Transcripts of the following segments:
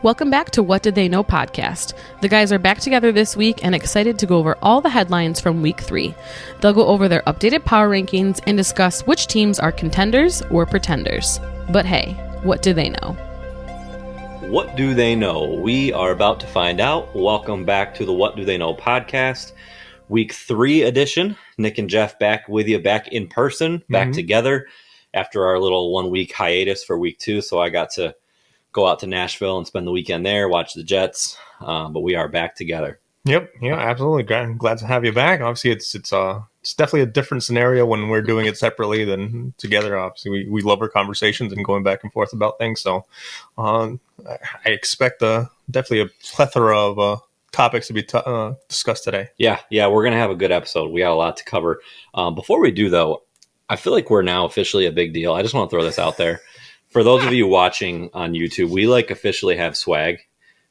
Welcome back to What Did They Know podcast. The guys are back together this week and excited to go over all the headlines from week 3. They'll go over their updated power rankings and discuss which teams are contenders or pretenders. But hey, what do they know? What do they know? We are about to find out. Welcome back to the What Do They Know podcast, week 3 edition. Nick and Jeff back with you, back in person, back together after our little 1 week hiatus for week 2. So I got to go out to Nashville and spend the weekend there, watch the Jets. But we are back together. Yep. Yeah, absolutely. Glad to have you back. Obviously, it's definitely a different scenario when we're doing it separately than together. Obviously, we love our conversations and going back and forth about things. So I expect definitely a plethora of topics to be discussed today. Yeah, we're going to have a good episode. We got a lot to cover. Before we do, though, I feel like we're now officially a big deal. I just want to throw this out there. For those of you watching on YouTube, we officially have swag.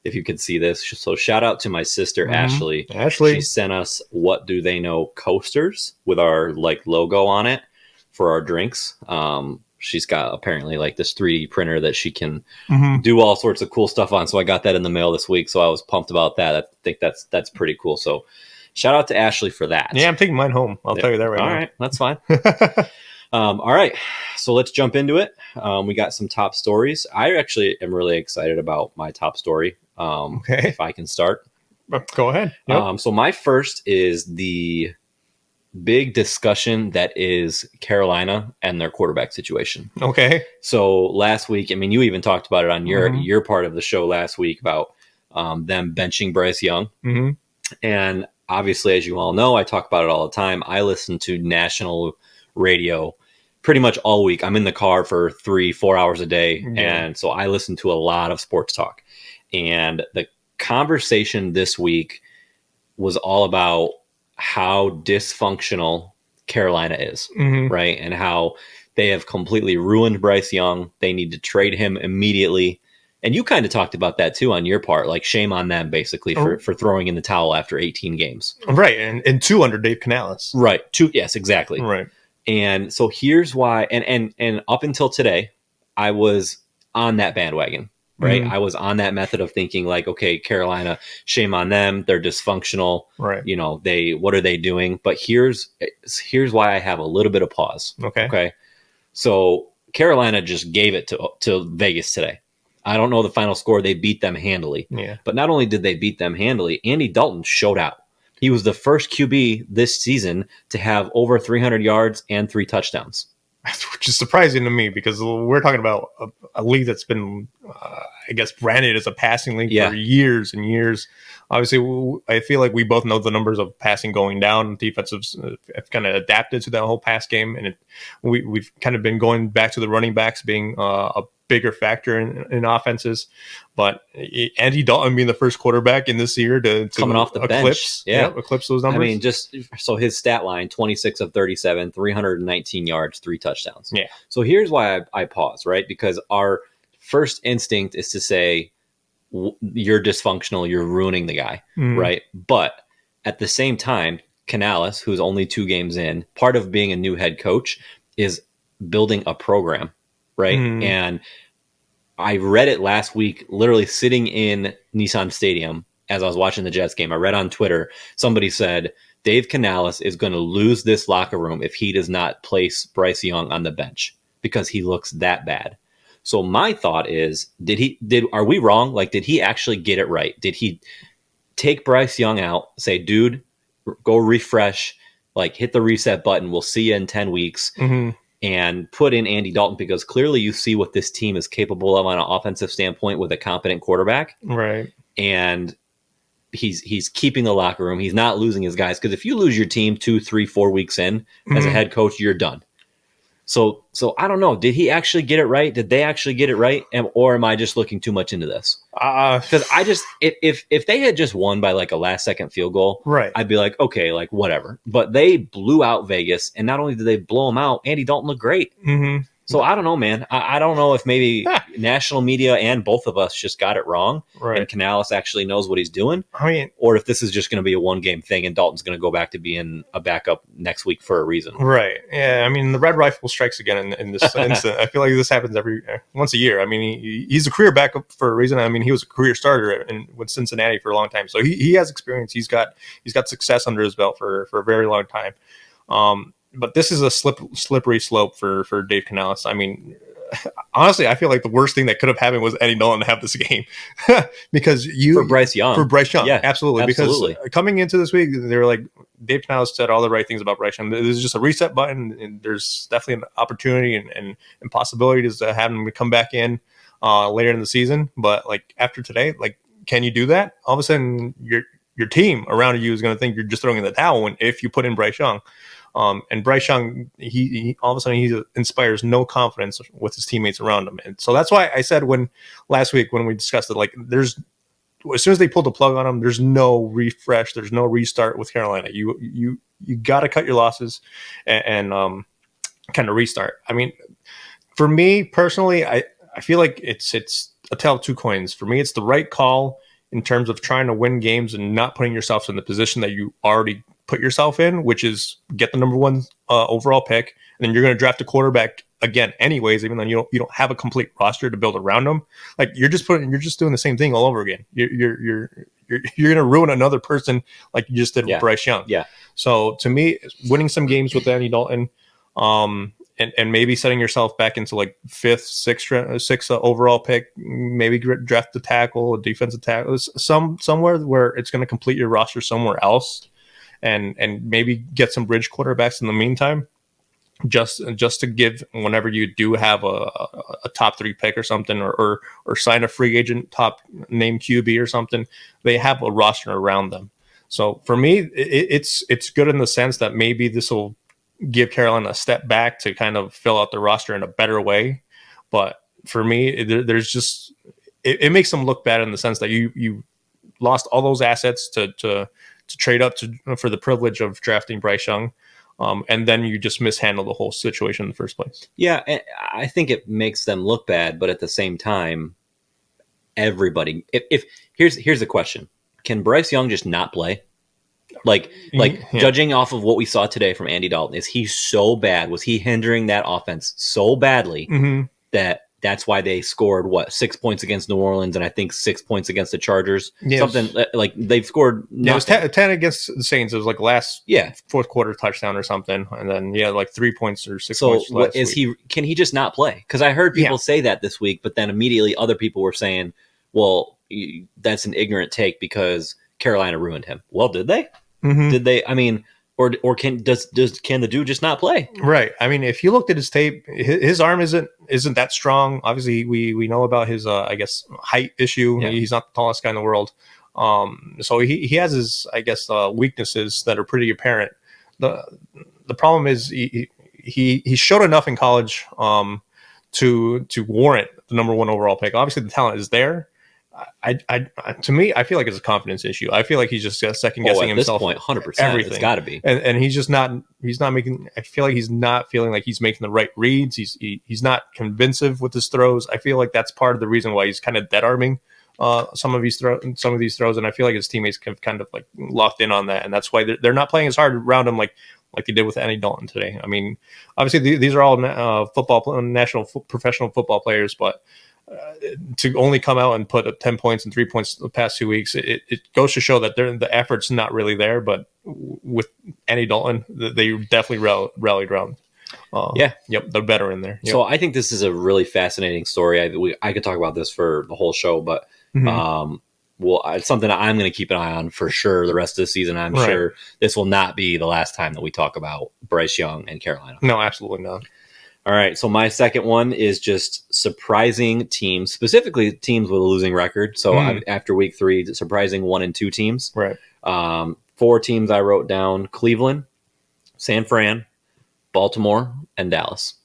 If you could see this. So shout out to my sister, Ashley. She sent us What Do They Know coasters with our logo on it for our drinks. She's got apparently this 3D printer that she can do all sorts of cool stuff on. So I got that in the mail this week. So I was pumped about that. I think that's pretty cool. So shout out to Ashley for that. Yeah, I'm taking mine home. I'll tell you that right now. All right, that's fine. All right, so let's jump into it. We got some top stories. I actually am really excited about my top story. Okay. If I can start. Go ahead. Yep. So my first is the big discussion that is Carolina and their quarterback situation. Okay. So last week, I mean, you even talked about it on your part of the show last week about them benching Bryce Young. And obviously, as you all know, I talk about it all the time. I listen to national radio pretty much all week. I'm in the car for 3-4 hours a day. And so I listen to a lot of sports talk. And the conversation this week was all about how dysfunctional Carolina is, right? And how they have completely ruined Bryce Young. They need to trade him immediately. And you kind of talked about that too on your part, shame on them basically for throwing in the towel after 18 games. Right. And 2 under Dave Canales. Right. Yes, exactly. Right. And so here's why. And up until today, I was on that bandwagon. Right. I was on that method of thinking okay, Carolina, shame on them. They're dysfunctional. Right. What are they doing? But here's why I have a little bit of pause. Okay. So Carolina just gave it to Vegas today. I don't know the final score. They beat them handily. Yeah. But not only did they beat them handily, Andy Dalton showed out. He was the first QB this season to have over 300 yards and 3 touchdowns. Which is surprising to me because we're talking about a league that's been, branded as a passing league for years and years. Obviously, I feel like we both know the numbers of passing going down. Defensives have kind of adapted to that whole pass game, and we've kind of been going back to the running backs being a bigger factor in offenses. But Andy Dalton being the first quarterback in this year to coming off the eclipse, bench. Eclipse those numbers. I mean, just so his stat line, 26 of 37, 319 yards, 3 touchdowns. Yeah. So here's why I pause, right? Because our first instinct is to say, you're dysfunctional, you're ruining the guy, right? But at the same time, Canales, who's only 2 games in, part of being a new head coach is building a program, right? And I read it last week, literally sitting in Nissan Stadium as I was watching the Jets game. I read on Twitter, somebody said, Dave Canales is going to lose this locker room if he does not place Bryce Young on the bench because he looks that bad. So my thought is, are we wrong? Did he actually get it right? Did he take Bryce Young out, say, dude, go refresh, hit the reset button. We'll see you in 10 weeks. And put in Andy Dalton because clearly you see what this team is capable of on an offensive standpoint with a competent quarterback. Right. And he's keeping the locker room. He's not losing his guys. Because if you lose your team 2, 3, 4 weeks in as a head coach, you're done. So I don't know. Did he actually get it right? Did they actually get it right? Or am I just looking too much into this? Because if they had just won by a last second field goal, right, I'd be okay, whatever. But they blew out Vegas, and not only did they blow them out, Andy Dalton looked great. So I don't know, man. I don't know if maybe national media and both of us just got it wrong, right. and Canales actually knows what he's doing. I mean, or if this is just going to be a one-game thing and Dalton's going to go back to being a backup next week for a reason. Right. Yeah. I mean, the red rifle strikes again in this instance. I feel like this happens once a year. I mean, he's a career backup for a reason. I mean, he was a career starter with Cincinnati for a long time, so he has experience. He's got success under his belt for a very long time. But this is a slippery slope for Dave Canales. I mean, honestly, I feel like the worst thing that could have happened was Andy Dalton to have this game because for Bryce Young. Yeah, absolutely. Because coming into this week, they were like, Dave Canales said all the right things about Bryce Young. This is just a reset button, and there's definitely an opportunity and possibilities to have him to come back in later in the season. But like after today, like, can you do that? All of a sudden, your team around you is going to think you're just throwing in the towel if you put in Bryce Young. And Bryce Young, he all of a sudden he inspires no confidence with his teammates around him, and so that's why I said last week when we discussed it, like as soon as they pulled the plug on him, there's no refresh, there's no restart with Carolina. You got to cut your losses and kind of restart. I mean, for me personally, I feel like it's a tale of two coins. For me, it's the right call in terms of trying to win games and not putting yourself in the position that you already put yourself in, which is get the number one overall pick, and then you're going to draft a quarterback again anyways, even though you don't have a complete roster to build around them. Like you're just doing the same thing all over again. You're going to ruin another person like you just did with Bryce Young. Yeah. So to me, winning some games with Andy Dalton, and maybe setting yourself back into like sixth overall pick, maybe draft a tackle, a defensive tackle, somewhere where it's going to complete your roster somewhere else. And maybe get some bridge quarterbacks in the meantime, just to give whenever you do have a top 3 pick or something, or sign a free agent top name QB or something, they have a roster around them. So for me, it's good in the sense that maybe this will give Carolina a step back to kind of fill out the roster in a better way. But for me, there's just it makes them look bad in the sense that you lost all those assets to trade up for the privilege of drafting Bryce Young, and then you just mishandle the whole situation in the first place. Yeah, and I think it makes them look bad, but at the same time, everybody. If here's the question: can Bryce Young just not play? Like judging off of what we saw today from Andy Dalton, is he so bad? Was he hindering that offense so badly that that's why they scored 6 points against New Orleans, and I think 6 points against the Chargers. Yes. Something like they've scored. Yeah, it was 10 against the Saints. It was like last fourth quarter touchdown or something, and then like 3 points or 6 points. So can he just not play? Because I heard people say that this week, but then immediately other people were saying, "Well, that's an ignorant take because Carolina ruined him." Well, did they? Mm-hmm. Did they? I mean. Or can the dude just not play? Right. I mean, if you looked at his tape, his arm isn't that strong. Obviously, we know about his I guess height issue. Yeah. He's not the tallest guy in the world. So he has his weaknesses that are pretty apparent. The problem is he showed enough in college to warrant the number 1 overall pick. Obviously, the talent is there. To me, I feel like it's a confidence issue. I feel like he's just second guessing himself. At this point, 100%. Everything. It's got to be. And he's not making. I feel like he's not feeling like he's making the right reads. He's not convincing with his throws. I feel like that's part of the reason why he's kind of dead arming some of these throws. And I feel like his teammates have kind of like locked in on that, and that's why they're not playing as hard around him like they did with Andy Dalton today. I mean, obviously these are all national professional football players, but. To only come out and put up 10 points and 3 points the past 2 weeks, it goes to show that the effort's not really there. But with Andy Dalton, they definitely rallied around. They're better in there. Yep. So I think this is a really fascinating story. I could talk about this for the whole show, but it's something that I'm going to keep an eye on for sure the rest of the season. I'm sure this will not be the last time that we talk about Bryce Young and Carolina. No, absolutely not. All right, so my second one is just surprising teams, specifically teams with a losing record. So after week 3, surprising 1 and 2 teams. Right. 4 teams I wrote down: Cleveland, San Fran, Baltimore, and Dallas.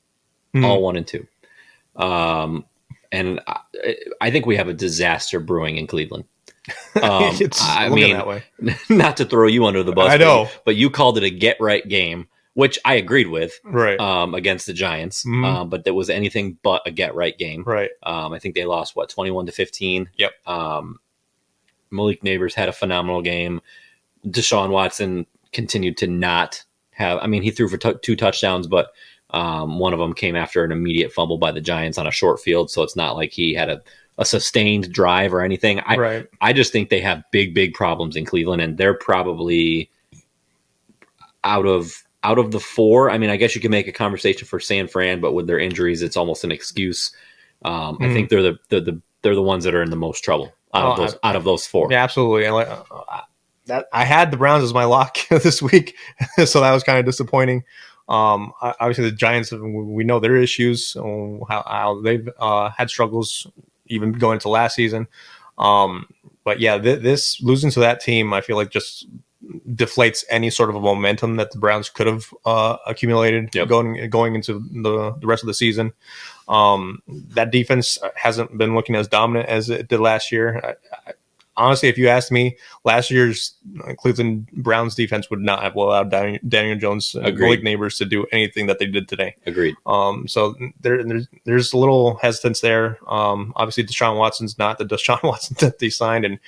All 1 and 2. And I think we have a disaster brewing in Cleveland. I mean, that way. Not to throw you under the bus. I know, but you called it a get right game which I agreed with, right, against the Giants. Mhm. But that was anything but a get right game. right. I think they lost 21-15. Yep. Malik Neighbors had a phenomenal game. Deshaun Watson continued to not have. I mean, he threw for 2 touchdowns, but one of them came after an immediate fumble by the Giants on a short field. So it's not like he had a sustained drive or anything. Right. I just think they have big problems in Cleveland, and they're probably out of the 4. I mean, I guess you can make a conversation for San Fran, but with their injuries, it's almost an excuse. I think they're the ones that are in the most trouble out of those 4. Yeah, absolutely. And that I had the Browns as my lock this week, so that was kind of disappointing. Obviously, the Giants, we know their issues, how they've had struggles even going into last season. But yeah, this losing to that team, I feel like just deflates any sort of a momentum that the Browns could have accumulated going into the rest of the season. That defense hasn't been looking as dominant as it did last year. Honestly, if you asked me, last year's Cleveland Browns defense would not have allowed Daniel Jones and Malik Neighbors to do anything that they did today. Agreed. So there's a little hesitance there. Obviously, Deshaun Watson's not the Deshaun Watson that they signed, and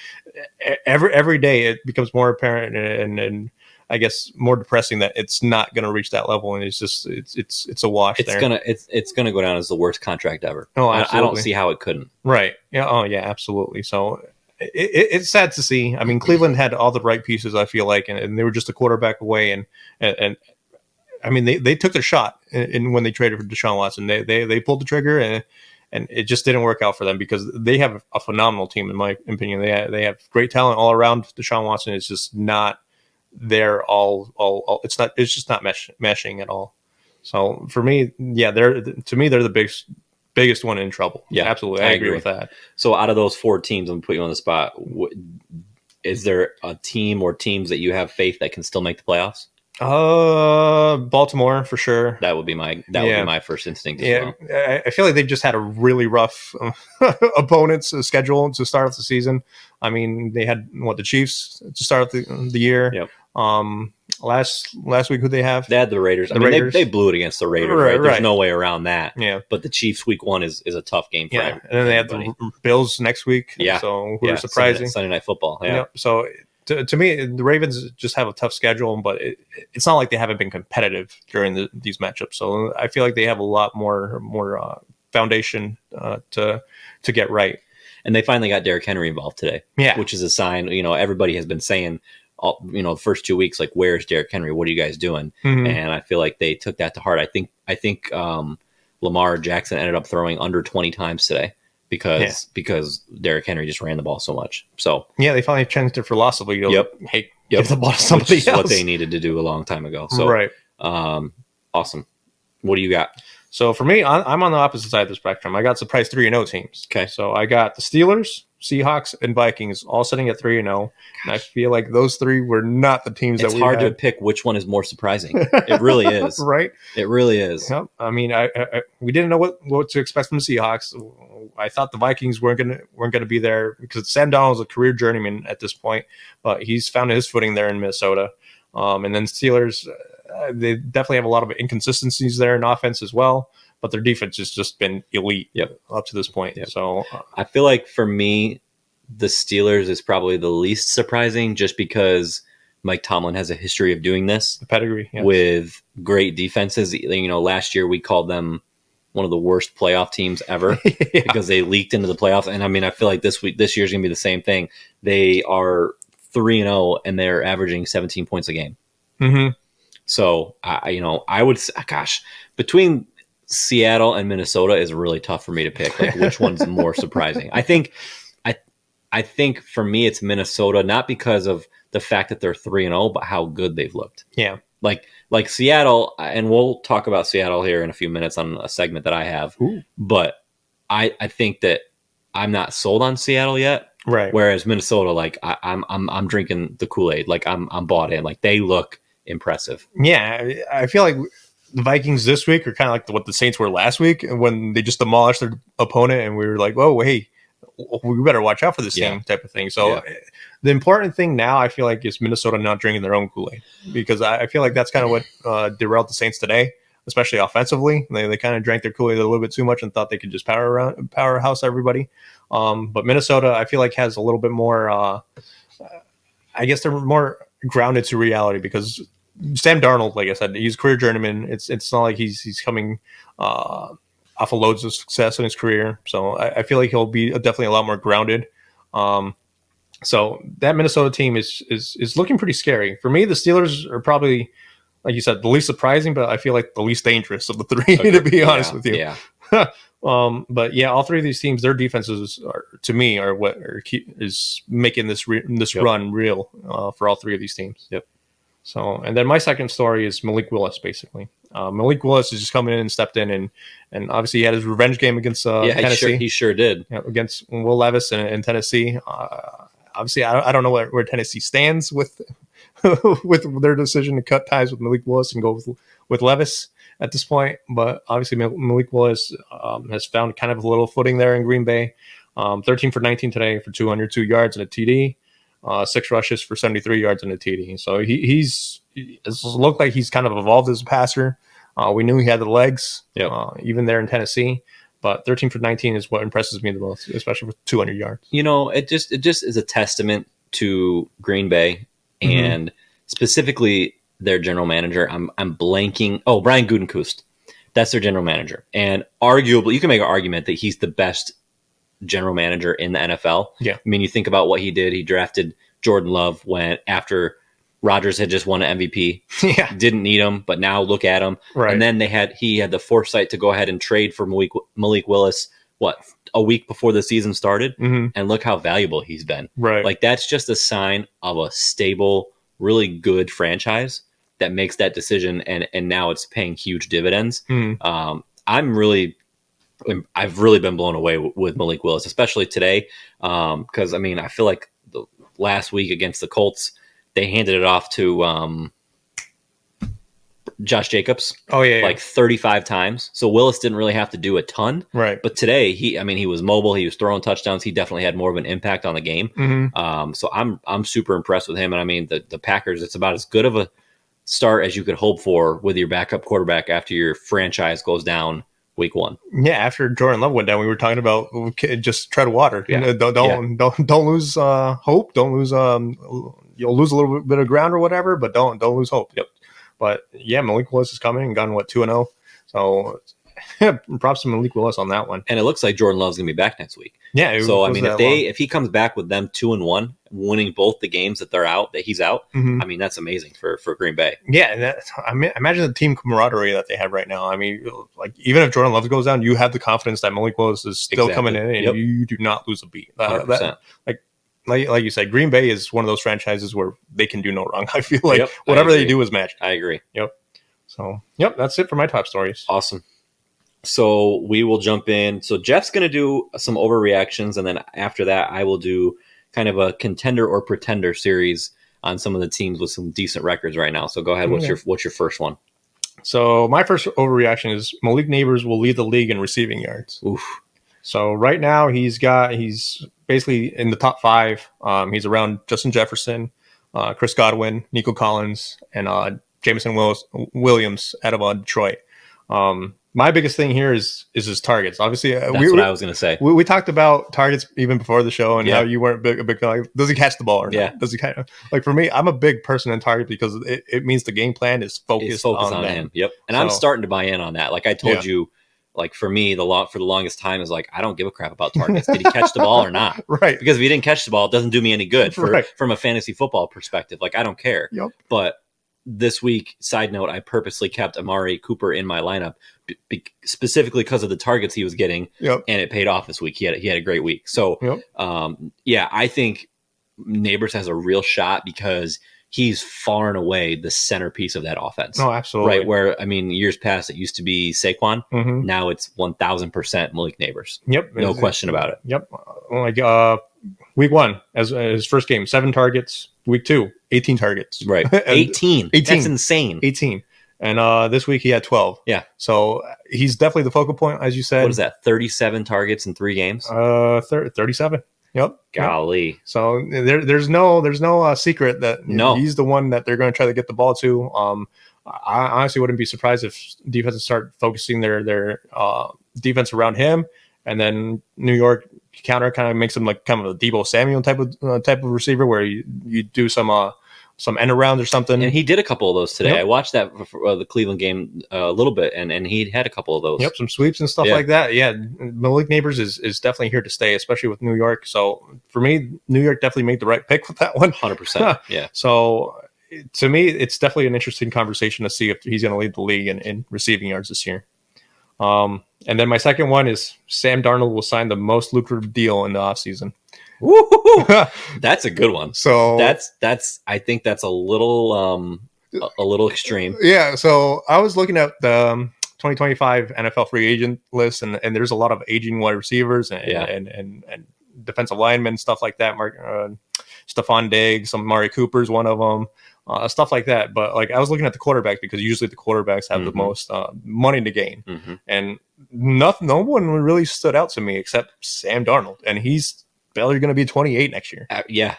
every day it becomes more apparent and I guess more depressing that it's not going to reach that level, and it's just it's a wash. It's gonna go down as the worst contract ever. Oh, I don't see how it couldn't. Right. Yeah. Oh, yeah. Absolutely. So. It's sad to see. I mean, Cleveland had all the right pieces, I feel like, and they were just a quarterback away. And I mean, they took their shot in when they traded for Deshaun Watson. They pulled the trigger, and it just didn't work out for them because they have a phenomenal team, in my opinion. They have great talent all around. Deshaun Watson is just not there. It's just not meshing at all. So for me, yeah, they're the biggest one in trouble. Yeah, absolutely. I agree with that. So out of those 4 teams, I'm putting you on the spot. Is there a team or teams that you have faith that can still make the playoffs? Baltimore for sure. That would be my first instinct as well. I feel like they've just had a really rough opponents schedule to start off the season. I mean, they had the Chiefs to start the year. Yep. Last week, who they have? They had the Raiders. Raiders. They blew it against the Raiders. Right? There's no way around that. Yeah. But the Chiefs week 1 is a tough game for everybody. And then they have the Bills next week. Yeah. So who are surprising. Sunday Night Football. Yeah. So to me, the Ravens just have a tough schedule, but it's not like they haven't been competitive during these matchups. So I feel like they have a lot more foundation to get right. And they finally got Derrick Henry involved today. Yeah. Which is a sign. Everybody has been saying, the first 2 weeks, like, where's Derrick Henry? What are you guys doing? Mm-hmm. And I feel like they took that to heart. I think Lamar Jackson ended up throwing under 20 times today because Derrick Henry just ran the ball so much. So yeah, they finally changed their philosophy. Hey, give the ball to somebody else. What they needed to do a long time ago. So right. Awesome. What do you got? So for me, I'm on the opposite side of the spectrum. I got surprise 3-0 teams. Okay. So I got the Steelers, Seahawks, and Vikings all sitting at 3-0. And I feel like those 3 were not the teams that we had. It's hard to pick which one is more surprising. It really is. Right? It really is. Yep. I mean, we didn't know what to expect from the Seahawks. I thought the Vikings weren't gonna be there because Sam Darnold's a career journeyman at this point, but he's found his footing there in Minnesota. And then Steelers, they definitely have a lot of inconsistencies there in offense as well. But their defense has just been elite up to this point. Yep. So I feel like for me, the Steelers is probably the least surprising just because Mike Tomlin has a history of doing this. The pedigree. With great defenses. Last year we called them one of the worst playoff teams ever because they leaked into the playoffs. And I mean, I feel like this year's going to be the same thing. They are 3-0 and they're averaging 17 points a game. Mm-hmm. So, I would say, between Seattle and Minnesota is really tough for me to pick. Like, which one's more surprising? I think for me it's Minnesota, not because of the fact that they're 3-0, but how good they've looked. Yeah, like Seattle, and we'll talk about Seattle here in a few minutes on a segment that I have. Ooh. But I think that I'm not sold on Seattle yet. Right. Whereas Minnesota, like I'm drinking the Kool-Aid. Like I'm bought in. Like they look impressive. Yeah, I feel like the Vikings this week are kind of like what the Saints were last week when they just demolished their opponent, and we were like, "Whoa, hey, we better watch out for this team type of thing. So the important thing now, I feel like, is Minnesota not drinking their own Kool-Aid, because I feel like that's kind of what derailed the Saints today, especially offensively. They kind of drank their Kool-Aid a little bit too much and thought they could just powerhouse everybody. But Minnesota, I feel like, has a little bit more, I guess they're more grounded to reality, because Sam Darnold, like I said, he's a career journeyman. It's not like he's coming off of loads of success in his career. So I feel like he'll be definitely a lot more grounded. So that Minnesota team is looking pretty scary. For me, the Steelers are probably, like you said, the least surprising, but I feel like the least dangerous of the three, to be honest with you. Yeah. But yeah, all three of these teams, their defenses to me are what is making this run real for all three of these teams. Yep. So, and then my second story is Malik Willis, basically. Malik Willis has just come in and stepped in, and obviously he had his revenge game against Tennessee. He sure did. Against Will Levis in Tennessee. Obviously, I don't know where Tennessee stands with with their decision to cut ties with Malik Willis and go with Levis at this point. But obviously, Malik Willis has found kind of a little footing there in Green Bay. 13 for 19 today for 202 yards and a TD. 6 rushes for 73 yards and a TD. So he's looked like he's kind of evolved as a passer. We knew he had the legs, even there in Tennessee. But 13 for 19 is what impresses me the most, especially with 200 yards. It just is a testament to Green Bay and specifically their general manager. I'm blanking. Oh, Brian Gutekunst. That's their general manager. And arguably, you can make an argument that he's the best general manager in the NFL. Yeah. I mean, you think about what he did. He drafted Jordan Love after Rodgers had just won an MVP. Yeah. Didn't need him, but now look at him. Right. And then he had the foresight to go ahead and trade for Malik Willis, a week before the season started. Mm-hmm. And look how valuable he's been. Right. Like, that's just a sign of a stable, really good franchise that makes that decision. And now it's paying huge dividends. Mm-hmm. I've really been blown away with Malik Willis, especially today. Because I feel like the last week against the Colts, they handed it off to Josh Jacobs. Oh yeah, like 35 times. So Willis didn't really have to do a ton. Right. But today he was mobile. He was throwing touchdowns. He definitely had more of an impact on the game. Mm-hmm. So I'm super impressed with him. And the Packers, it's about as good of a start as you could hope for with your backup quarterback after your franchise goes down week 1. Yeah, after Jordan Love went down, we were talking about just tread water. Yeah. Don't lose hope. Don't lose you'll lose a little bit of ground or whatever, but don't lose hope. Yep. But yeah, Malik Willis is coming and gotten 2-0. So props to Malik Willis on that one. And it looks like Jordan Love's gonna be back next week. Yeah. So if he comes back with them 2-1, winning both the games that he's out. Mm-hmm. That's amazing for Green Bay. Yeah, and imagine the team camaraderie that they have right now. I mean, like, even if Jordan Love goes down, you have the confidence that Malik Willis is still coming in, and you do not lose a beat. 100%. Like you said, Green Bay is one of those franchises where they can do no wrong. I feel like whatever they do is magic. I agree. Yep. So, that's it for my top stories. Awesome. So we will jump in. So Jeff's going to do some overreactions, and then after that, I will do kind of a contender or pretender series on some of the teams with some decent records right now. So go ahead. What's your first one? So my first overreaction is Malik Neighbors will lead the league in receiving yards. Oof. So right now he's basically in the top 5. He's around Justin Jefferson, Chris Godwin, Nico Collins, and Jameson Williams out of Detroit. My biggest thing here is his targets. Obviously, that's what I was going to say. We talked about targets even before the show, and how you weren't a big fan. Like, does he catch the ball or not? Does he like, for me, I'm a big person in target because it means the game plan is focused on him. Yep. And I'm starting to buy in on that. Like I told you, like for me, for the longest time is like, I don't give a crap about targets. Did he catch the ball or not? Right. Because if he didn't catch the ball, it doesn't do me any good from a fantasy football perspective. Like I don't care. Yep. But this week, side note, I purposely kept Amari Cooper in my lineup specifically because of the targets he was getting, and it paid off this week. He had a great week. So, I think Neighbors has a real shot because he's far and away the centerpiece of that offense. Oh, absolutely. Right, where, years past, it used to be Saquon. Mm-hmm. Now it's 1,000% Malik Neighbors. Yep. No question about it. Yep. Like week 1, as his first game, 7 targets. Week 2, 18 targets. Right. 18. That's insane. 18. And this week he had 12. Yeah. So he's definitely the focal point, as you said. What is that? 37 targets in 3 games? 37. Yep. Golly. Yep. So there's no secret that he's the one that they're going to try to get the ball to. I honestly wouldn't be surprised if defenses start focusing their defense around him, and then New York counter kind of makes him like kind of a Deebo Samuel type of receiver where you do some end arounds or something. And he did a couple of those today. Yep. I watched that for the Cleveland game a little bit, and he had a couple of those. Yep, some sweeps and stuff like that. Yeah, Malik Neighbors is definitely here to stay, especially with New York. So for me, New York definitely made the right pick with that one. 100%. Yeah. So to me, it's definitely an interesting conversation to see if he's going to lead the league in receiving yards this year. And then my second one is Sam Darnold will sign the most lucrative deal in the offseason. That's a good one. So that's I think that's a little extreme. Yeah. So I was looking at the 2025 NFL free agent list, and there's a lot of aging wide receivers and defensive linemen, stuff like that. Stephon Diggs, Amari Cooper's one of them. Stuff like that. But like I was looking at the quarterbacks because usually the quarterbacks have the most money to gain, and no one really stood out to me except Sam Darnold, and he's barely going to be 28 next year. Yeah.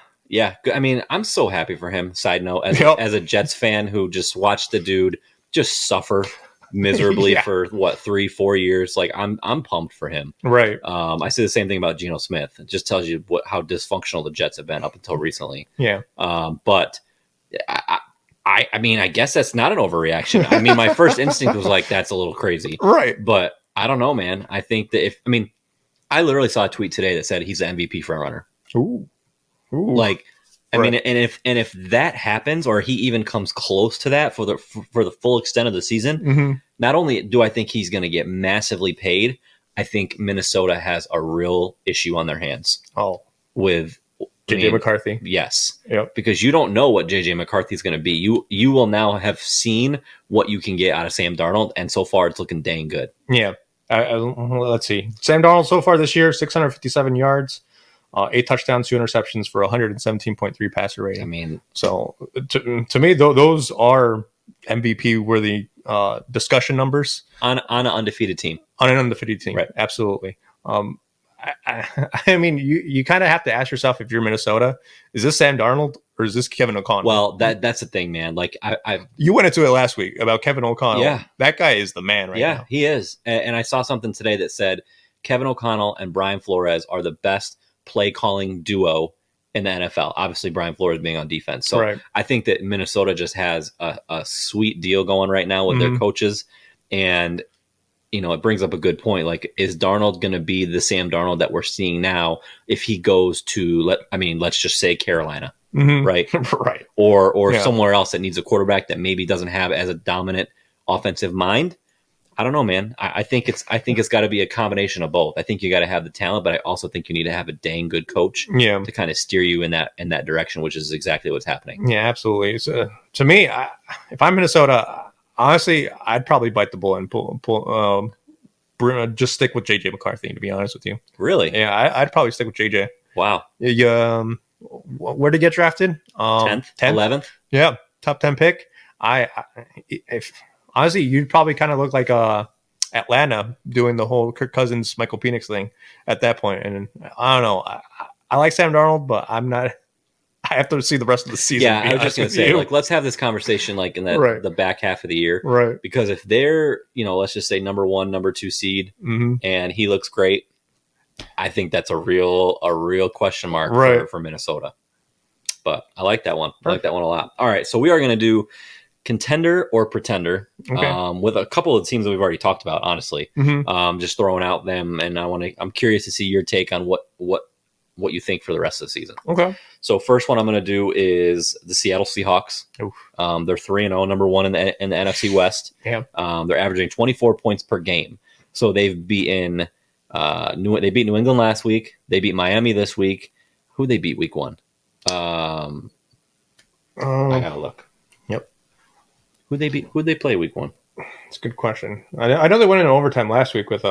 I mean, I'm so happy for him. Side note, as a Jets fan who just watched the dude just suffer miserably for 3-4 years, like I'm pumped for him. Right. I say the same thing about Geno Smith. It just tells you how dysfunctional the Jets have been up until recently. Yeah. But I mean, I guess that's not an overreaction. I mean, my first instinct was like, that's a little crazy. Right. But I don't know, man. I think that I literally saw a tweet today that said he's the MVP frontrunner. Ooh. Like, I mean, and if that happens, or he even comes close to that for the full extent of the season, not only do I think he's going to get massively paid, I think Minnesota has a real issue on their hands. Oh, with JJ McCarthy. Yes. Yep. Because you don't know what JJ McCarthy is going to be. You will now have seen what you can get out of Sam Darnold, and so far it's looking dang good. Yeah. Let's see. Sam Darnold so far this year, 657 yards, 8 touchdowns, 2 interceptions for 117.3 passer rating. I mean, so to me, those are MVP worthy discussion numbers on an undefeated team. On an undefeated team, right? Absolutely. I mean, you kind of have to ask yourself, if you're Minnesota, is this Sam Darnold or is this Kevin O'Connell? Well, that's the thing, man. Like you went into it last week about Kevin O'Connell. Yeah, that guy is the man right now. Yeah, he is. And I saw something today that said Kevin O'Connell and Brian Flores are the best play calling duo in the NFL. Obviously, Brian Flores being on defense. So I think that Minnesota just has a sweet deal going right now with their coaches. And it brings up a good point. Like, is Darnold going to be the Sam Darnold that we're seeing now if he goes to, let's just say Carolina, right? Right. Or somewhere else that needs a quarterback that maybe doesn't have as a dominant offensive mind? I don't know, man. I think it's got to be a combination of both. I think you got to have the talent, but I also think you need to have a dang good coach to kind of steer you in that direction, which is exactly what's happening. Yeah, absolutely. So, to me, if I'm Minnesota, honestly, I'd probably bite the bullet and pull just stick with JJ McCarthy, to be honest with you. Really? Yeah, I'd probably stick with JJ. Wow. Where to get drafted? 10th, 11th. Yeah, top 10 pick. If honestly, you'd probably kind of look like Atlanta doing the whole Kirk Cousins, Michael Penix thing at that point. And I don't know. I like Sam Darnold, but I'm not. I have to see the rest of the season. Yeah, I was just going to say, let's have this conversation in the back half of the year. Right. Because if they're, let's just say number 1, number 2 seed, and he looks great, I think that's a real question mark for Minnesota. But I like that one. Perfect. I like that one a lot. All right, so we are going to do contender or pretender with a couple of teams that we've already talked about, honestly. Just throwing out them, and I'm curious to see your take on what you think for the rest of the season. Okay. So first one I'm going to do is the Seattle Seahawks. They're 3-0, number 1 in the NFC West. Yeah. They're averaging 24 points per game. So they've beaten they beat New England last week. They beat Miami this week. Who they beat week 1? I gotta look. Yep. Who'd they play week 1? It's a good question. I know they went in overtime last week with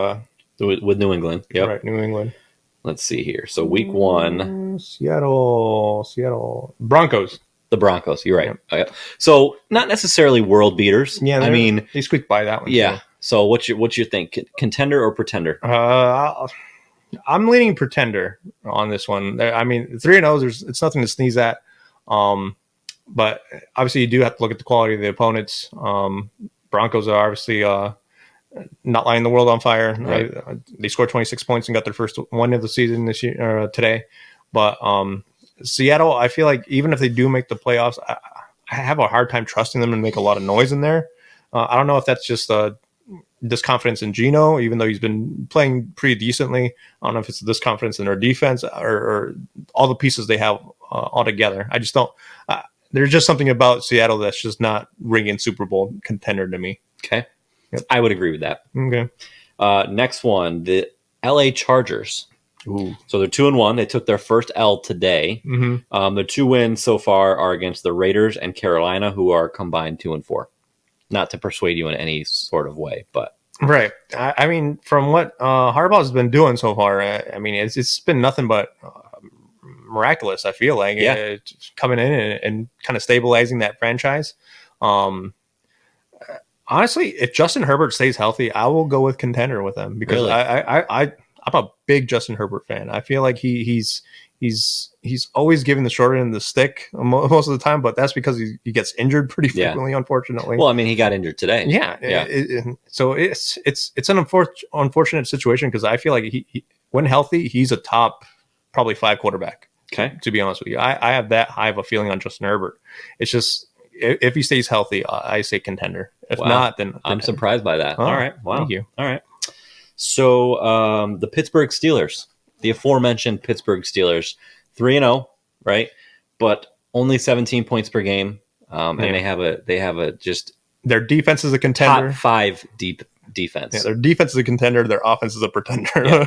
New England. Yep. Right, New England. Let's see here. So week 1, Seattle Broncos. The Broncos. You're right. Yeah. So not necessarily world beaters. Yeah, I mean, they squeaked by that one. Yeah. Too. So what's your think? Contender or pretender? I'm leaning pretender on this one. I mean, 3-0. It's nothing to sneeze at. But obviously, you do have to look at the quality of the opponents. Broncos are obviously not lighting the world on fire. Right. They scored 26 points and got their first win of the season this year today. But Seattle, I feel like even if they do make the playoffs, I have a hard time trusting them to make a lot of noise in there. I don't know if that's just this confidence in Geno, even though he's been playing pretty decently. I don't know if it's this confidence in their defense or all the pieces they have all together. I just don't. There's just something about Seattle that's just not ringing Super Bowl contender to me. Okay. Yep. I would agree with that. Okay. Next one, the LA Chargers. Ooh. So they're 2-1. They took their first L today. Mm-hmm. The 2 wins so far are against the Raiders and Carolina, who are combined 2-4. Not to persuade you in any sort of way, but right. I mean, from what Harbaugh has been doing so far, I mean, it's been nothing but miraculous. I feel like coming in and kind of stabilizing that franchise. Honestly, if Justin Herbert stays healthy, I will go with contender with them because really? I'm a big Justin Herbert fan. I feel like he's always giving the short end of the stick most of the time, but that's because he gets injured pretty frequently, unfortunately. Well, I mean, he got injured today. Yeah. So it's an unfortunate situation because I feel like he when healthy, he's a top probably 5 quarterback. Okay. To be honest with you, I have that high of a feeling on Justin Herbert. It's just if he stays healthy, I say contender. If not, then I'm surprised by that. All right. Wow. Thank you. All right. So the Pittsburgh Steelers, the aforementioned Pittsburgh Steelers, 3-0, right? But only 17 points per game, and they have a just their defense is a contender. Top 5 deep defense. Yeah, their defense is a contender. Their offense is a pretender.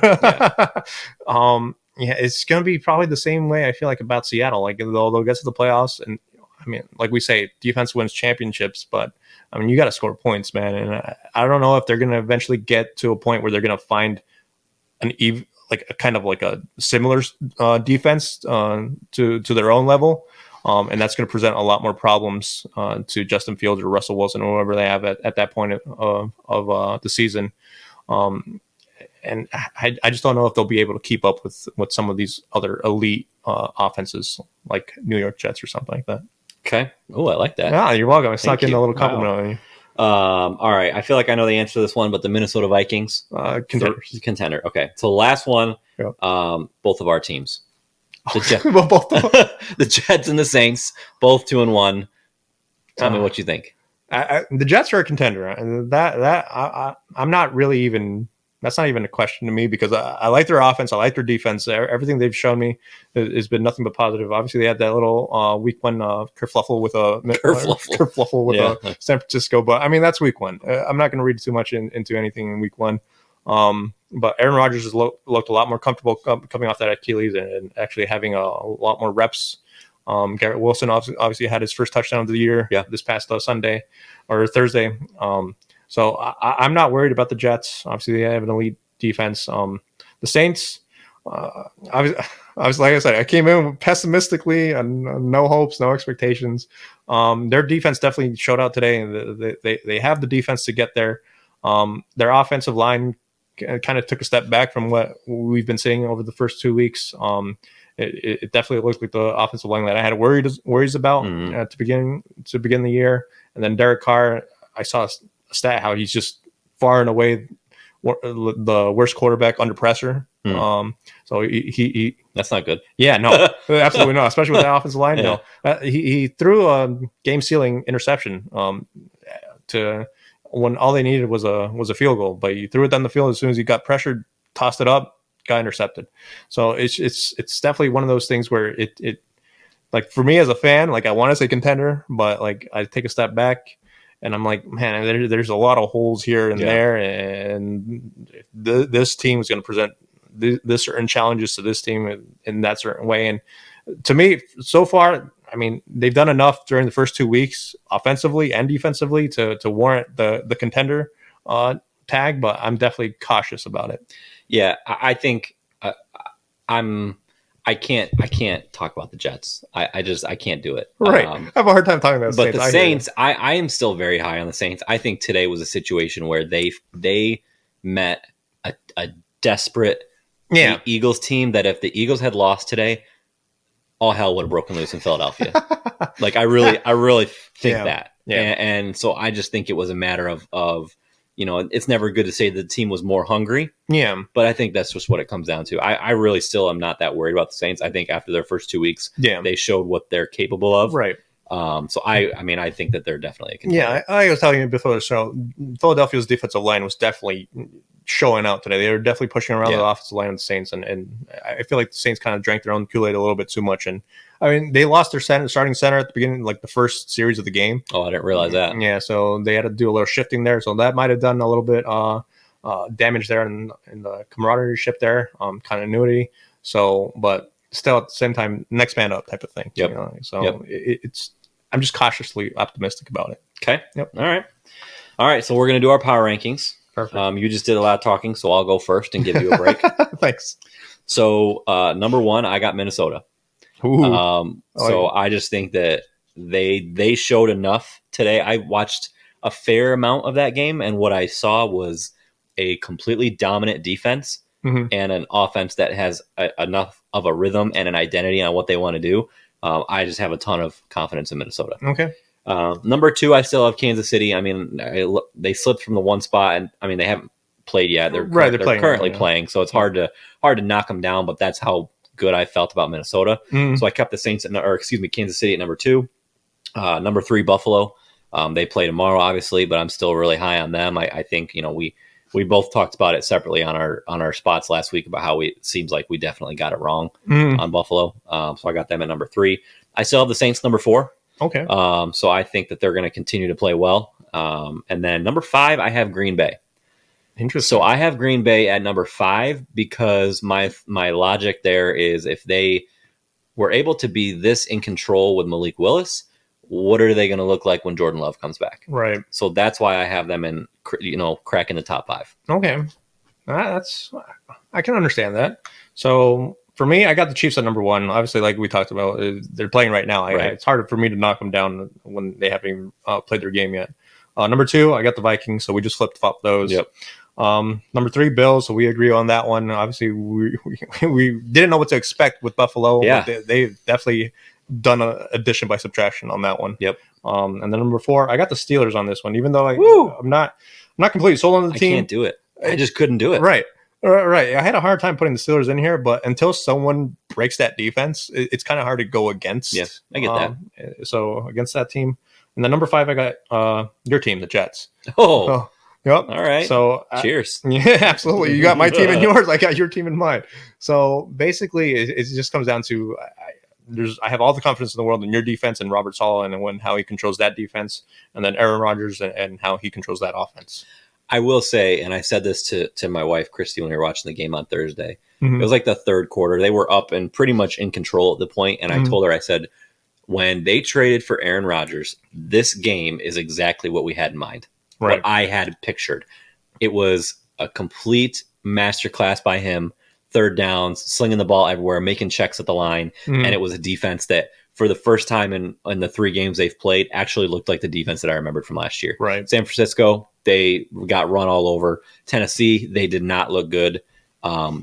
It's going to be probably the same way I feel like about Seattle. Like they'll get to the playoffs, and I mean, like we say, defense wins championships, but I mean, you got to score points, man. And I don't know if they're going to eventually get to a point where they're going to find a kind of like a similar defense to their own level. And that's going to present a lot more problems to Justin Fields or Russell Wilson or whoever they have at that point of the season. And I just don't know if they'll be able to keep up with some of these other elite offenses like New York Jets or something like that. Okay. Oh, I like that. Yeah, you're welcome. I snuck in a little compliment on you. All right. I feel like I know the answer to this one, but the Minnesota Vikings. Contender. Okay. So the last one, both of our teams. The Jets, the Jets and the Saints, both 2-1. Tell me what you think. The Jets are a contender. I'm not really even. That's not even a question to me because I like their offense. I like their defense. Everything they've shown me has been nothing but positive. Obviously, they had that little week 1 kerfluffle with San Francisco. But, I mean, that's week 1. I'm not going to read too much into anything in week 1. But Aaron Rodgers has looked a lot more comfortable coming off that Achilles and actually having a lot more reps. Garrett Wilson obviously had his first touchdown of the year this past Sunday or Thursday. So I'm not worried about the Jets. Obviously, they have an elite defense. The Saints, I was like I said, I came in pessimistically and no hopes, no expectations. Their defense definitely showed out today, and they have the defense to get there. Their offensive line kind of took a step back from what we've been seeing over the first 2 weeks. It definitely looked like the offensive line that I had worries about to begin the year. And then Derek Carr, I saw a stat how he's just far and away the worst quarterback under pressure. So he that's not good. Yeah, no, absolutely not. Especially with that offensive line. Yeah. No, he threw a game-sealing interception to when all they needed was a field goal, but he threw it down the field as soon as he got pressured, tossed it up, got intercepted. So it's definitely one of those things where it like for me as a fan, like I want to say contender, but like I take a step back. And I'm like, man, there's a lot of holes here and there, and this team is going to present this certain challenges to this team in that certain way. And to me, so far, I mean, they've done enough during the first 2 weeks, offensively and defensively, to warrant the contender tag. But I'm definitely cautious about it. Yeah, I think I I can't talk about the Jets. I can't do it. Right. I have a hard time talking about the Saints. But the Saints, I am still very high on the Saints. I think today was a situation where they met a desperate Eagles team that if the Eagles had lost today, all hell would have broken loose in Philadelphia. Like I really think that. Yeah. And so I just think it was a matter of it's never good to say the team was more hungry. Yeah. But I think that's just what it comes down to. I really still am not that worried about the Saints. I think after their first 2 weeks, they showed what they're capable of. Right. So I think that they're definitely a contender. Yeah, I was telling you before the show, Philadelphia's defensive line was definitely showing out today. They were definitely pushing around the offensive line of the Saints, and I feel like the Saints kind of drank their own Kool-Aid a little bit too much. And I mean, they lost their starting center at the beginning, like the first series of the game. Oh, I didn't realize that. Yeah, so they had to do a little shifting there. So that might have done a little bit damage there in the camaraderie ship there, continuity. So, but still at the same time, next man up type of thing. Yep. So it's. I'm just cautiously optimistic about it. Okay. Yep. All right. So we're going to do our power rankings. Perfect. You just did a lot of talking, so I'll go first and give you a break. Thanks. So number one, I got Minnesota. I just think that they showed enough today. I watched a fair amount of that game, and what I saw was a completely dominant defense and an offense that has enough of a rhythm and an identity on what they want to do. I just have a ton of confidence in Minnesota. Okay. Number two, I still have Kansas City. I mean, they slipped from the one spot, and I mean they haven't played yet. They're currently playing, so it's hard to knock them down. But that's how good I felt about Minnesota. So I kept the Kansas City at number two. Number three, Buffalo. They play tomorrow, obviously, but I'm still really high on them. I think we both talked about it separately on our spots last week about how it seems like we definitely got it wrong on Buffalo. So I got them at number three. I still have the Saints number four. Okay. So I think that they're going to continue to play well. And then number five, I have Green Bay. Interesting. So I have Green Bay at number five because my logic there is if they were able to be this in control with Malik Willis, what are they going to look like when Jordan Love comes back? Right. So that's why I have them in, cracking the top five. Okay. I can understand that. So for me, I got the Chiefs at number one. Obviously, like we talked about, they're playing right now. It's harder for me to knock them down when they haven't even played their game yet. Number two, I got the Vikings. So we just flip-flopped those. Yep. Number three, Bills. So we agree on that one. Obviously, we didn't know what to expect with Buffalo. Yeah. They've definitely done an addition by subtraction on that one. Yep. And then number four, I got the Steelers on this one, even though I'm not completely sold on the team. I can't do it. I just couldn't do it. Right. I had a hard time putting the Steelers in here, but until someone breaks that defense, it's kind of hard to go against. Yes, I get that. So against that team. And then number five, I got your team, the Jets. Oh. Yep. All right. So cheers. Yeah, absolutely. You got my team and yours. I got your team and mine. So basically, it just comes down to I have all the confidence in the world in your defense and Robert Saleh and how he controls that defense, and then Aaron Rodgers and how he controls that offense. I will say, and I said this to my wife, Christy, when we were watching the game on Thursday, it was like the third quarter. They were up and pretty much in control at the point. And I told her, I said, when they traded for Aaron Rodgers, this game is exactly what we had in mind. Right. What I had pictured. It was a complete masterclass by him. Third downs, slinging the ball everywhere, making checks at the line. And it was a defense that, for the first time in the three games they've played, actually looked like the defense that I remembered from last year. Right. San Francisco, they got run all over. Tennessee, they did not look good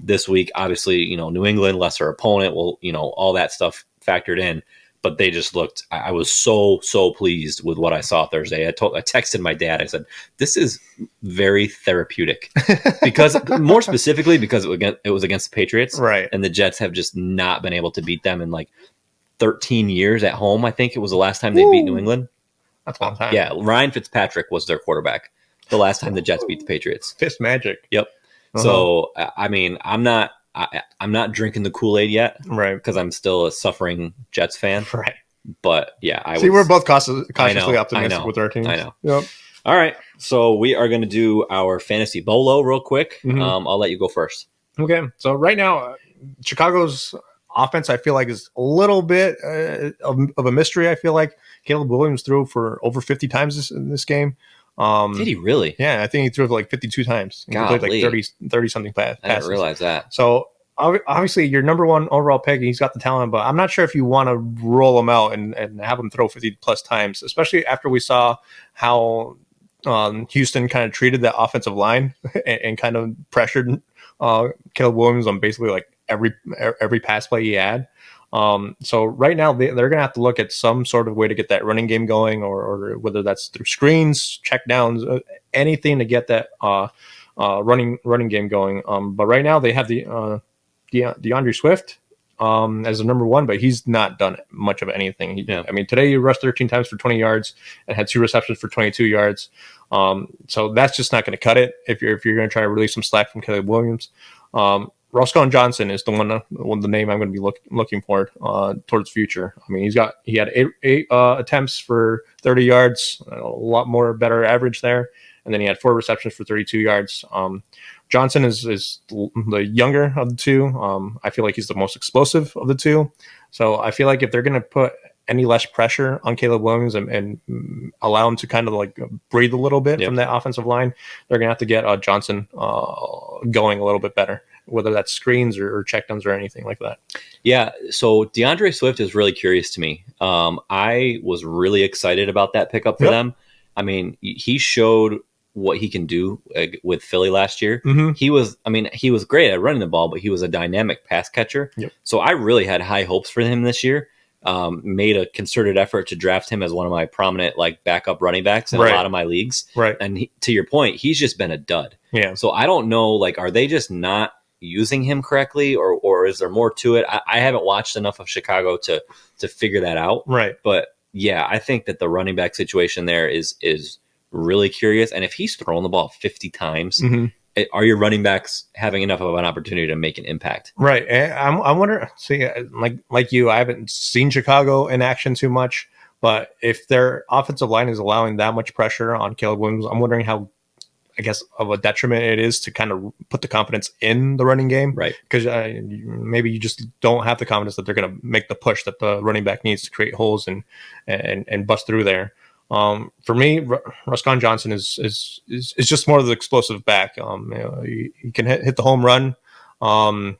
this week. Obviously, New England, lesser opponent, all that stuff factored in. But they just looked, I was so pleased with what I saw Thursday. I texted my dad. I said, this is very therapeutic because more specifically, because it was against the Patriots. Right. And the Jets have just not been able to beat them in like 13 years at home. I think it was the last time they beat New England. That's a long time. Yeah. Ryan Fitzpatrick was their quarterback the last time the Jets beat the Patriots. Fist magic. Yep. So, I mean, I'm not drinking the Kool-Aid yet, right? Because I'm still a suffering Jets fan, right? But yeah, we're both cautiously optimistic with our teams. I know. Yep. All right, so we are going to do our fantasy bolo real quick. I'll let you go first. Okay, so right now, Chicago's offense, I feel like, is a little bit of a mystery. I feel like Caleb Williams threw for over 50 times in this game. Did he really? Yeah, I think he threw it like 52 times. He played like 30 something passes. I didn't realize that. So obviously your number one overall pick. He's got the talent, but I'm not sure if you want to roll him out and have him throw 50 plus times, especially after we saw how Houston kind of treated that offensive line and kind of pressured Caleb Williams on basically like every pass play he had. So right now they're going to have to look at some sort of way to get that running game going, or whether that's through screens, check downs, anything to get that running game going. But right now they have the DeAndre Swift as the number one, but he's not done much of anything. I mean, today he rushed 13 times for 20 yards and had 2 receptions for 22 yards. So that's just not going to cut it if you're going to try to release some slack from Caleb Williams. Roscoe Johnson is the name I'm going to be looking for towards future. I mean, he had eight attempts for 30 yards, a lot more better average there, and then he had 4 receptions for 32 yards. Johnson is the younger of the two. I feel like he's the most explosive of the two. So I feel like if they're going to put any less pressure on Caleb Williams and allow him to kind of like breathe a little bit from that offensive line, they're going to have to get Johnson going a little bit better, whether that's screens or checkdowns or anything like that. Yeah, so DeAndre Swift is really curious to me. I was really excited about that pickup for them. I mean, he showed what he can do with Philly last year. Mm-hmm. He was great at running the ball, but he was a dynamic pass catcher. Yep. So I really had high hopes for him this year. Made a concerted effort to draft him as one of my prominent like backup running backs in a lot of my leagues. Right. And to your point, he's just been a dud. Yeah. So I don't know, like, are they just not using him correctly, or is there more to it? I haven't watched enough of Chicago to figure that out. Right. But yeah, I think that the running back situation there is really curious. And if he's throwing the ball 50 times, are your running backs having enough of an opportunity to make an impact? Right. I wonder, see, like you, I haven't seen Chicago in action too much, but if their offensive line is allowing that much pressure on Caleb Williams, I'm wondering how, I guess, of a detriment it is to kind of put the confidence in the running game. Right. Because maybe you just don't have the confidence that they're going to make the push that the running back needs to create holes and bust through there. For me, Roscoe Johnson is just more of the explosive back. He can hit the home run. And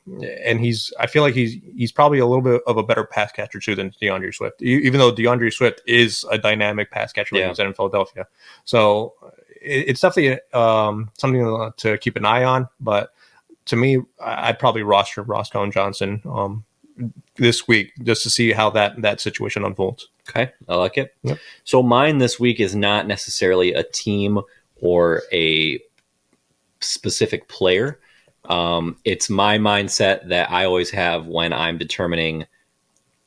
I feel like he's probably a little bit of a better pass catcher too than DeAndre Swift, even though DeAndre Swift is a dynamic pass catcher when he's in Philadelphia. So it's definitely something to keep an eye on. But to me, I'd probably roster Roscoe Johnson this week just to see how that situation unfolds. Okay, I like it. Yep. So mine this week is not necessarily a team or a specific player. It's my mindset that I always have when I'm determining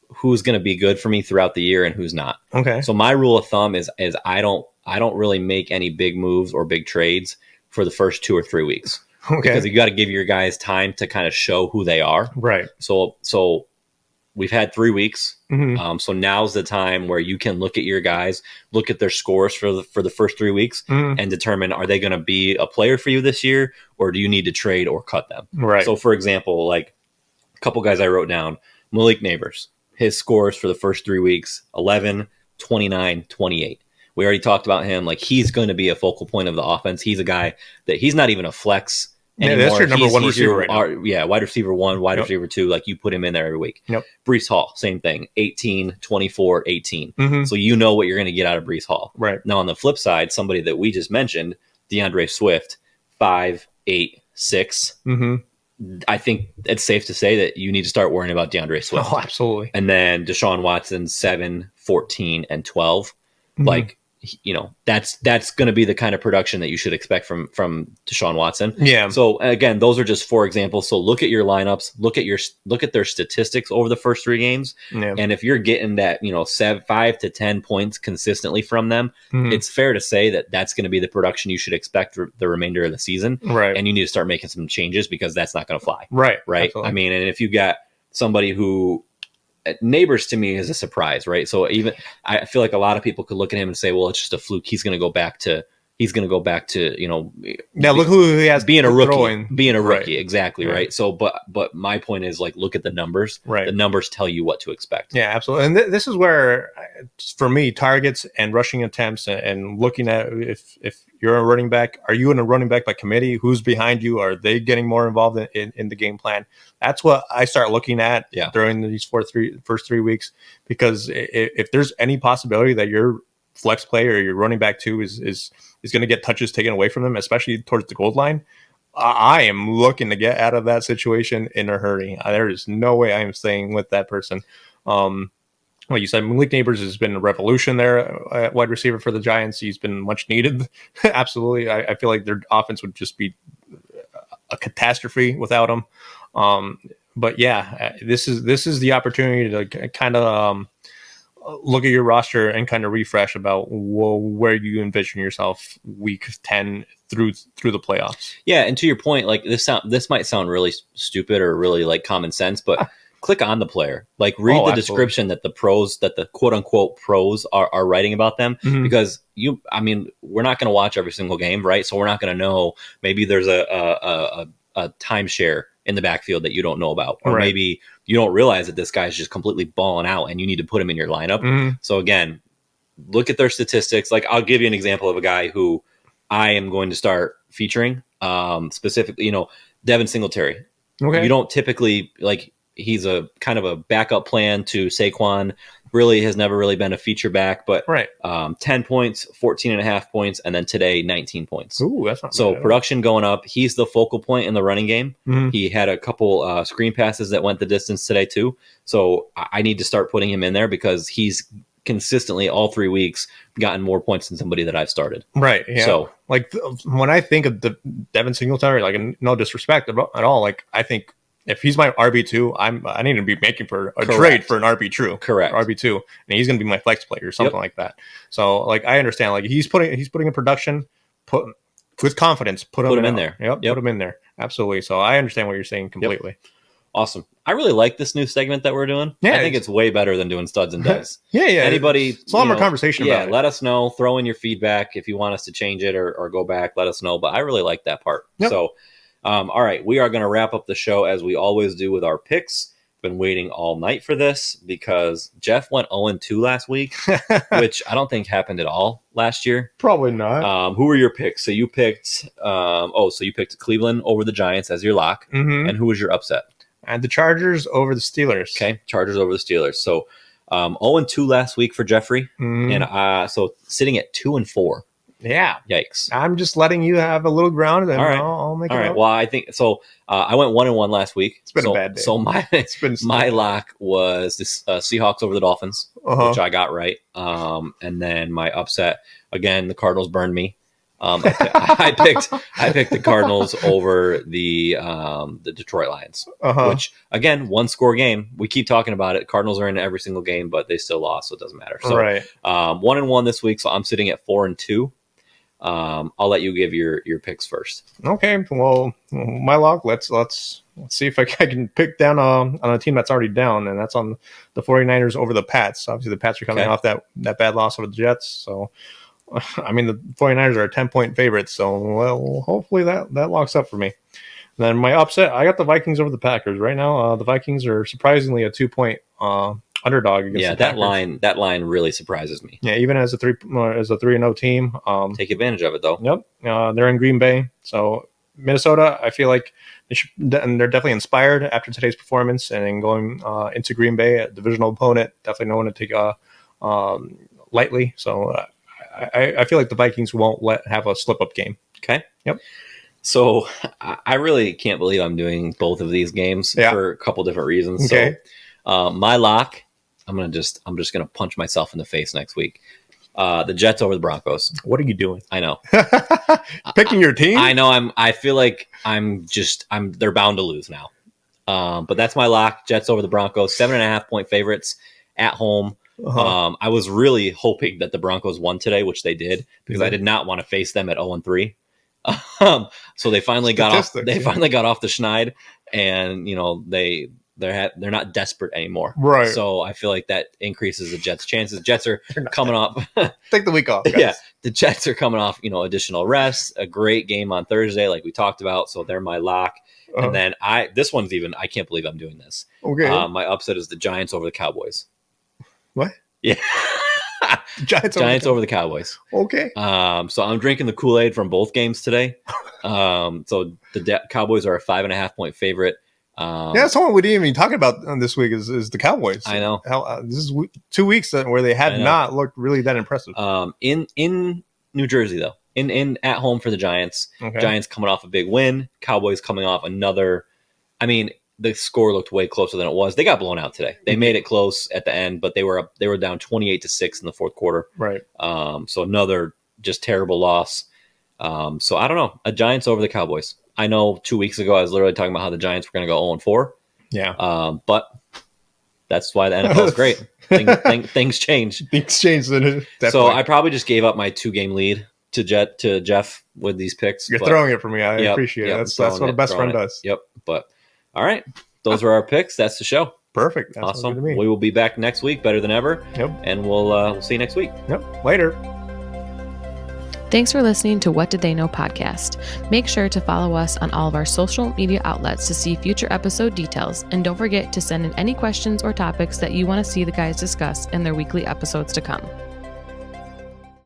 who's going to be good for me throughout the year and who's not. Okay. So my rule of thumb is I don't really make any big moves or big trades for the first 2 or 3 weeks. Okay. Because you got to give your guys time to kind of show who they are. Right. So we've had 3 weeks. Mm-hmm. So now's the time where you can look at your guys, look at their scores for the first 3 weeks, and determine, are they going to be a player for you this year, or do you need to trade or cut them? Right. So for example, like a couple guys I wrote down, Malik Neighbors, his scores for the first 3 weeks, 11, 29, 28. We already talked about him. Like, he's going to be a focal point of the offense. He's a guy that he's not even a flex anymore. That's your number one receiver right now. Yeah, wide receiver 1, wide receiver 2. Like, you put him in there every week. Yep. Breece Hall, same thing. 18, 24, 18. Mm-hmm. So you know what you're going to get out of Breece Hall. Right. Now, on the flip side, somebody that we just mentioned, DeAndre Swift, 5, 8, 6. Mm-hmm. I think it's safe to say that you need to start worrying about DeAndre Swift. Oh, absolutely. And then Deshaun Watson, 7, 14, and 12. Mm-hmm. Like, you know, that's going to be the kind of production that you should expect from Deshaun Watson. Yeah. So again, those are just 4 examples. So look at your lineups, look at their statistics over the first 3 games. Yeah. And if you're getting that, 5 to 10 points consistently from them, it's fair to say that that's going to be the production you should expect for the remainder of the season. Right. And you need to start making some changes, because that's not going to fly. Right. Right. Absolutely. I mean, and if you got somebody who, Neighbors to me is a surprise, right? So even I feel like a lot of people could look at him and say, well, it's just a fluke. He's going to go back to he's going to go back to, now look who he has being a rookie, right. exactly. Yeah. Right. So, but my point is, like, look at the numbers, right? The numbers tell you what to expect. Yeah, absolutely. And this is where, for me, targets and rushing attempts and looking at if you're a running back, are you in a running back by committee? Who's behind you? Are they getting more involved in the game plan? That's what I start looking at during these first 3 weeks, because if there's any possibility that your flex play or your running back two is going to get touches taken away from them, especially towards the goal line, I am looking to get out of that situation in a hurry. There is no way I am staying with that person. Like you said, Malik Neighbors has been a revolution there at wide receiver for the Giants. He's been much needed. Absolutely. I feel like their offense would just be a catastrophe without him. But yeah, this is the opportunity to kind of look at your roster and kind of refresh about where you envision yourself week 10 through the playoffs. Yeah, and to your point, like this might sound really stupid or really like common sense, but click on the player, like read the description that the quote unquote pros are writing about them, because we're not going to watch every single game, right? So we're not going to know. Maybe there's a timeshare in the backfield that you don't know about, or maybe you don't realize that this guy's just completely balling out and you need to put him in your lineup. So again, look at their statistics. Like, I'll give you an example of a guy who I am going to start featuring, specifically, Devin Singletary. Okay. You don't typically, like, he's a kind of a backup plan to Saquon. Really has never really been a feature back, but 10 points, 14.5 points, and then today 19 points. Ooh, that's not so bad. Production going up. He's the focal point in the running game. He had a couple screen passes that went the distance today too. So I need to start putting him in there because he's consistently all 3 weeks gotten more points than somebody that I've started. Right. Yeah. So like when I think of the Devin Singletary, like, no disrespect at all, like, I think if he's my RB2, I need to be making for a trade for an RB2. Correct. RB2. And he's going to be my flex player or something like that. So, like, I understand, like, he's putting in production, with confidence, put him in there. Yep. Put him in there. Absolutely. So I understand what you're saying completely. Yep. Awesome. I really like this new segment that we're doing. Yeah, I think it's way better than doing studs and duds. Yeah. Anybody? It's a lot more conversation about it. Let us know. Throw in your feedback. If you want us to change it or go back, let us know. But I really like that part. Yep. So, all right, we are going to wrap up the show as we always do with our picks. Been waiting all night for this because Jeff went 0-2 last week, which I don't think happened at all last year. Probably not. Who were your picks? So you picked you picked Cleveland over the Giants as your lock. And who was your upset? And the Chargers over the Steelers. Okay, Chargers over the Steelers. So 0-2 last week for Jeffrey, and so sitting at 2-4. Yeah. Yikes. I'm just letting you have a little ground, and I'll make it up. Well, I think so. I went 1-1 last week. It's been a bad day. So my lock was this Seahawks over the Dolphins, which I got right. And then my upset, again, the Cardinals burned me. I picked the Cardinals over the Detroit Lions, which, again, 1-score game. We keep talking about it. Cardinals are in every single game, but they still lost, so it doesn't matter. So 1-1 this week, so I'm sitting at 4-2. I'll let you give your picks first. Okay. Well, my lock. Let's see if I can pick down on a team that's already down, and that's on the 49ers over the Pats. Obviously, the Pats are coming off that bad loss over the Jets. So, I mean, the 49ers are a 10-point favorite. So, well, hopefully that locks up for me. And then my upset, I got the Vikings over the Packers. Right now, the Vikings are surprisingly a 2-point underdog against the Packers. that line really surprises me. Yeah, even as a 3-0 team. Take advantage of it, though. Yep. They're in Green Bay. So Minnesota, I feel like they're definitely inspired after today's performance, and then going into Green Bay, a divisional opponent, definitely no one to take lightly. So I feel like the Vikings won't have a slip-up game. Okay. Yep. So I really can't believe I'm doing both of these games for a couple different reasons. Okay. So my lock, I'm just gonna punch myself in the face next week. The Jets over the Broncos. What are you doing? I know. Picking your team? I know. I feel like they're bound to lose now. But that's my lock. Jets over the Broncos. 7.5-point favorites at home. I was really hoping that the Broncos won today, which they did, because I did not want to face them at 0-3. So they finally got off. They finally got off the schneid, and they they're not desperate anymore. Right. So I feel like that increases the Jets' chances. Jets are coming off. Take the week off, guys. Yeah, the Jets are coming off, additional rest. A great game on Thursday, like we talked about. So they're my lock. And then this one's even. I can't believe I'm doing this. Okay. My upset is the Giants over the Cowboys. What? Yeah. Giants over the Cowboys. Okay. So I'm drinking the Kool-Aid from both games today. So the Cowboys are a 5.5-point favorite. Someone we didn't even talk about this week is the Cowboys. I know. This is 2 weeks where they had not looked really that impressive. In New Jersey though, in at home for the Giants. Okay. Giants coming off a big win. Cowboys coming off another. I mean, the score looked way closer than it was. They got blown out today. They made it close at the end, but they were down 28-6 in the fourth quarter. Right. So another just terrible loss. So I don't know. A Giants over the Cowboys. I know 2 weeks ago I was literally talking about how the Giants were going to go 0-4. Yeah. But that's why the NFL is great. Things change. Things change. Definitely. So I probably just gave up my 2-game lead to Jeff with these picks. You're throwing it for me. I appreciate it. That's what a best friend does. Yep. But all right. Those are our picks. That's the show. Perfect. That's awesome. We will be back next week, better than ever. Yep. And we'll see you next week. Yep. Later. Thanks for listening to What Did They Know podcast. Make sure to follow us on all of our social media outlets to see future episode details. And don't forget to send in any questions or topics that you want to see the guys discuss in their weekly episodes to come.